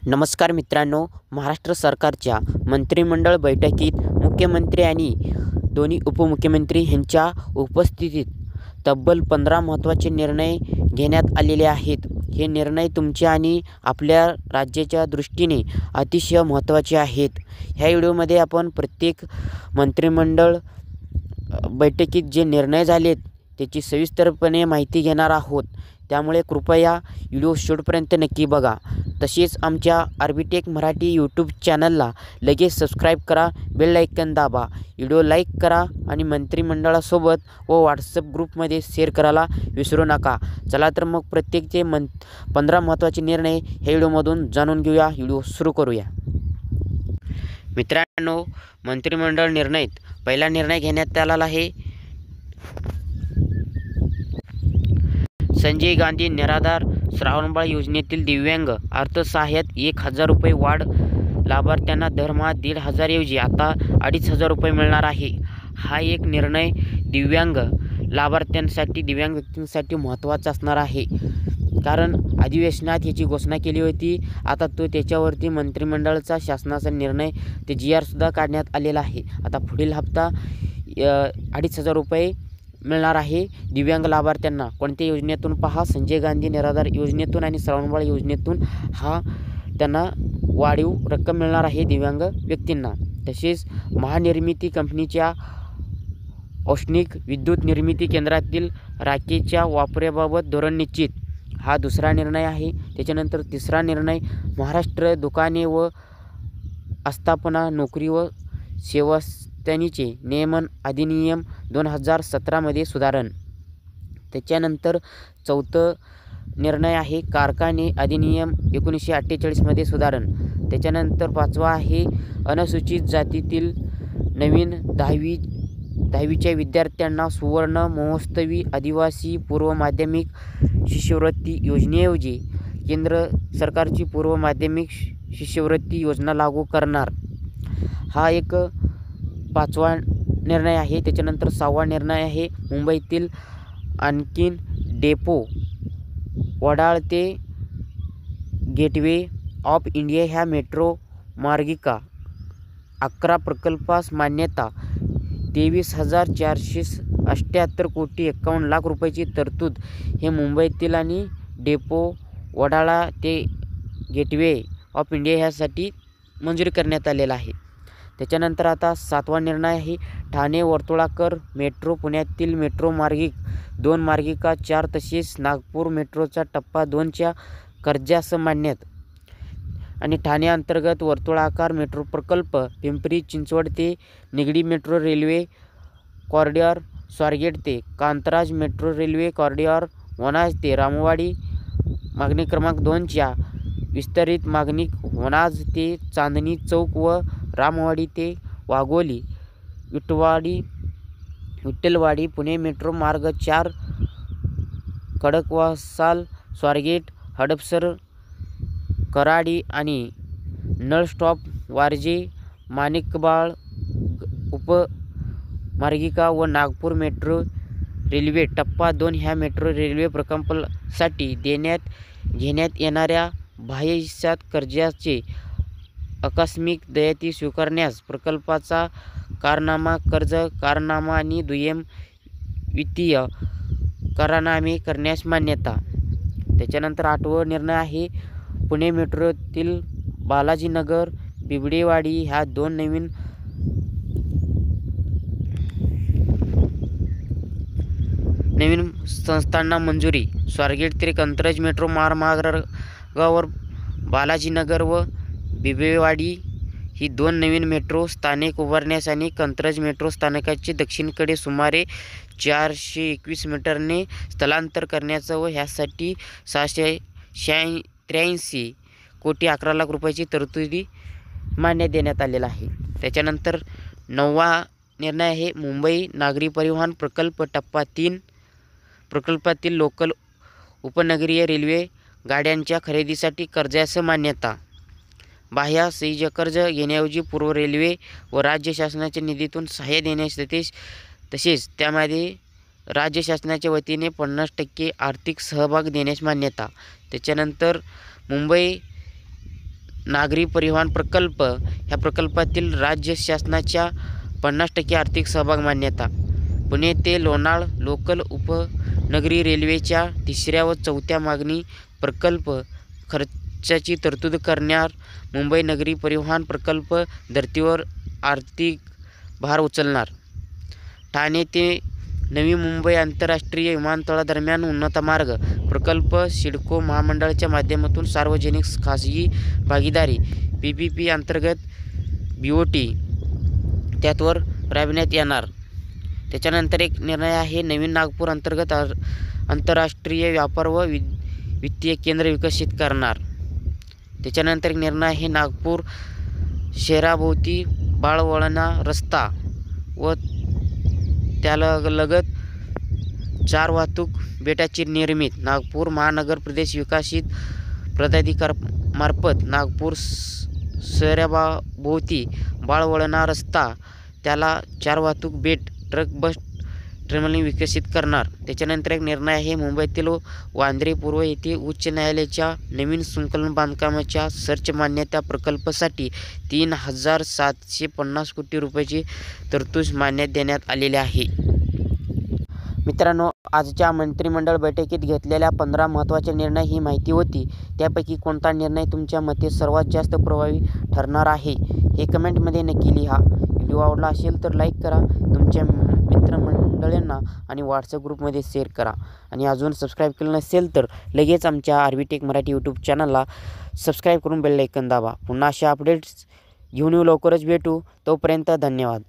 नमस्कार मित्रांनो, महाराष्ट्र सरकारच्या मंत्रिमंडळ बैठकीत मुख्यमंत्री आणि दोन्ही उपमुख्यमंत्री यांच्या उपस्थितीत तब्बल 15 महत्त्वाचे निर्णय घेण्यात आलेले आहेत. हे निर्णय तुमच्या आणि आपल्या राज्याच्या दृष्टीने अतिशय महत्त्वाचे आहेत. ह्या व्हिडिओमध्ये आपण प्रत्येक मंत्रिमंडळ बैठकीत जे निर्णय झालेत त्याची सविस्तरपणे माहिती घेणार आहोत. त्यामुळे कृपया व्हिडिओ शेवटपर्यंत नक्की बघा. तसेच आमच्या आर्बिटेक मराठी यूट्यूब चॅनलला लगेच सबस्क्राईब करा, बेल आयकन दाबा, व्हिडिओ लाईक करा आणि मंत्रिमंडळासोबत व व्हॉट्सअप ग्रुपमध्ये शेअर करायला विसरू नका. चला तर मग प्रत्येकचे 15 महत्त्वाचे निर्णय ह्या व्हिडिओमधून जाणून घेऊया. व्हिडिओ सुरू करूया. मित्रांनो, मंत्रिमंडळ निर्णयात पहिला निर्णय घेण्यात आलेला आहे संजय गांधी निराधार श्रावणबाळ योजनेतील दिव्यांग अर्थसहाय्यात 1,000 रुपये वाढ. लाभार्थ्यांना दरमहा 1,500 ऐवजी आता 2,500 रुपये मिळणार आहे. हा एक निर्णय दिव्यांग लाभार्थ्यांसाठी, दिव्यांग व्यक्तींसाठी महत्त्वाचा असणार आहे. कारण अधिवेशनात याची घोषणा केली होती. आता त्याच्यावरती मंत्रिमंडळाचा शासनाचा निर्णय ते GR सुद्धा काढण्यात आलेला आहे. आता पुढील हप्ता 2,500 रुपये मिळणार आहे दिव्यांग लाभार्थ्यांना. कोणत्या योजनेतून? पहा, संजय गांधी निराधार योजनेतून आणि श्रावणबाळ योजनेतून हा त्यांना वाढीव रक्कम मिळणार आहे दिव्यांग व्यक्तींना. तसेच महानिर्मिती कंपनीच्या औष्णिक विद्युत निर्मिती केंद्रातील राखेच्या वापराबाबत धोरण निश्चित. हा दुसरा निर्णय आहे. त्याच्यानंतर तिसरा निर्णय महाराष्ट्र दुकाने व आस्थापना नोकरी व सेवास्थानीचे नियमन अधिनियम 2017 मध्ये सुधारण. त्याच्यानंतर चौथं निर्णय आहे कारखाने अधिनियम 1948 मध्ये सुधारण. त्याच्यानंतर पाचवा आहे अनुसूचित जातीतील नवीन 10वीच्या विद्यार्थ्यांना सुवर्ण महोत्सवी आदिवासी पूर्व माध्यमिक शिष्यवृत्ती योजनेऐवजी केंद्र सरकारची पूर्व माध्यमिक शिष्यवृत्ती योजना लागू करणार. हा एक पाचवा निर्णय आहे. त्याच्यानंतर सहावा निर्णय आहे मुंबईतील आणखीन डेपो वडाळ ते गेटवे ऑफ इंडिया ह्या मेट्रो मार्गिका 11 प्रकल्पास मान्यता. 23,478 कोटी 51 लाख रुपयाची तरतूद. हे मुंबईतील आणि डेपो वडाळा ते गेटवे ऑफ इंडिया ह्यासाठी मंजुरी करण्यात आलेला आहे. त्याच्यानंतर आता सातवा निर्णय आहे ठाणे वर्तुळाकर मेट्रो, पुण्यातील मेट्रो मार्गिक 2 मार्गिका 4 तसेच नागपूर मेट्रोचा टप्पा 2च्या कर्जास मान्यता. आणि ठाणे अंतर्गत वर्तुळाकार मेट्रो प्रकल्प, पिंपरी चिंचवड ते Nigdi metro railway corridor, Swargate ते कांतराज मेट्रो रेल्वे कॉरिडॉर, वनाज ते रामवाडी मागणी क्रमांक 2च्या विस्तारित मागणी, वनाज ते चांदणी चौक व रामवाडी ते वाघोली विठ्ठलवाडी पुणे मेट्रो मार्ग 4, खडकवासला स्वारगेट हडपसर कराडी आणि नळ स्टॉप वारजे माणिकबाळ उपमार्गिका व नागपूर मेट्रो रेल्वे टप्पा 2 ह्या मेट्रो रेल्वे प्रकल्पासाठी घेण्यात येणाऱ्या बाह्य हिस्सात कर्जाचे आकस्मिक देयते स्वीकारण्यास प्रकल्पाचा करारनामा, कर्ज करारनामा आणि दुय्यम वित्तीय करारनामे करण्यास मान्यता. त्याच्यानंतर आठवा निर्णय आहे पुणे मेट्रोतील बालाजीनगर बिबडेवाडी ह्या 2 नवीन संस्थांना मंजुरी. स्वारगेट ते कांतराज मेट्रो महामार्गावर बालाजीनगर व बिबवेवाडी ही 2 नवीन मेट्रो स्थानक उभारण्यास आणि कांतराज मेट्रो स्थानकाचे दक्षिणेकडे सुमारे 421 मीटरने स्थलांतर करण्याचं व ह्यासाठी 683 कोटी 11 लाख रुपयाची तरतुदी मान्य देण्यात आलेला आहे. त्याच्यानंतर 9वा निर्णय आहे मुंबई नागरी परिवहन प्रकल्प टप्पा 3 प्रकल्पातील लोकल उपनगरीय रेल्वे गाड्यांच्या खरेदीसाठी कर्जास मान्यता. बाह्य सहाय्य कर्ज घेण्याऐवजी पूर्व रेल्वे व राज्य शासनाच्या निधीतून सहाय्य देण्यास तसेच त्यामध्ये राज्य शासनाच्या वतीने 50% आर्थिक सहभाग देण्यास मान्यता. त्याच्यानंतर मुंबई नागरी परिवहन प्रकल्प ह्या प्रकल्पातील राज्य शासनाच्या 50% आर्थिक सहभाग मान्यता. पुणे ते लोणाळ लोकल उपनगरी रेल्वेच्या 3ऱ्या व 4थ्या मागणी प्रकल्प खर्चाची तरतूद करणार. मुंबई नगरी परिवहन प्रकल्प धर्तीवर आर्थिक भार उचलणार. ठाणे ते नवी मुंबई आंतरराष्ट्रीय विमानतळादरम्यान उन्नत मार्ग प्रकल्प सिडको महामंडळाच्या माध्यमातून सार्वजनिक खाजगी भागीदारी PPP अंतर्गत BOT त्यातवर राबविण्यात येणार. त्याच्यानंतर एक निर्णय आहे नवीन नागपूर अंतर्गत आंतरराष्ट्रीय व्यापार व वित्तीय केंद्र विकसित करणार. त्याच्यानंतर एक निर्णय आहे नागपूर शहराभोवती बाळवळणा रस्ता व त्यालगत 4 वाहतूक बेटाची निर्मिती. नागपूर महानगर प्रदेश विकसित प्राधिकरणामार्फत नागपूर शहराभोवती बाळवळणा रस्ता त्याला 4 वाहतूक बेट ट्रक बस टर्मिनल विकसित करणार. त्याच्यानंतर एक निर्णय आहे मुंबईतील वांद्रे पूर्व येथे उच्च न्यायालयाच्या नवीन संकलन बांधकामाच्या सर्च मान्यता प्रकल्पासाठी 3,750 कोटी रुपयाची तरतूद मान्यता देण्यात आलेली आहे. मित्रांनो, आजच्या मंत्रिमंडळ बैठकीत घेतलेल्या 15 महत्त्वाचे निर्णय ही माहिती होती. त्यापैकी कोणता निर्णय तुमच्या मते सर्वात जास्त प्रभावी ठरणार आहे हे कमेंटमध्ये नक्की लिहा. व्हिडिओ आवडला असेल तर लाईक करा, तुमच्या मित्रमंडळींना आणि व्हॉट्सअप ग्रुपमध्ये शेअर करा आणि अजून सबस्क्राईब केलं नसेल तर लगेच आमच्या RV टेक मराठी यूट्यूब चॅनलला सबस्क्राईब करून बेल आयकॉन दाबा. पुन्हा अशा अपडेट्स घेऊन येऊ, लवकरच भेटू. तोपर्यंत धन्यवाद.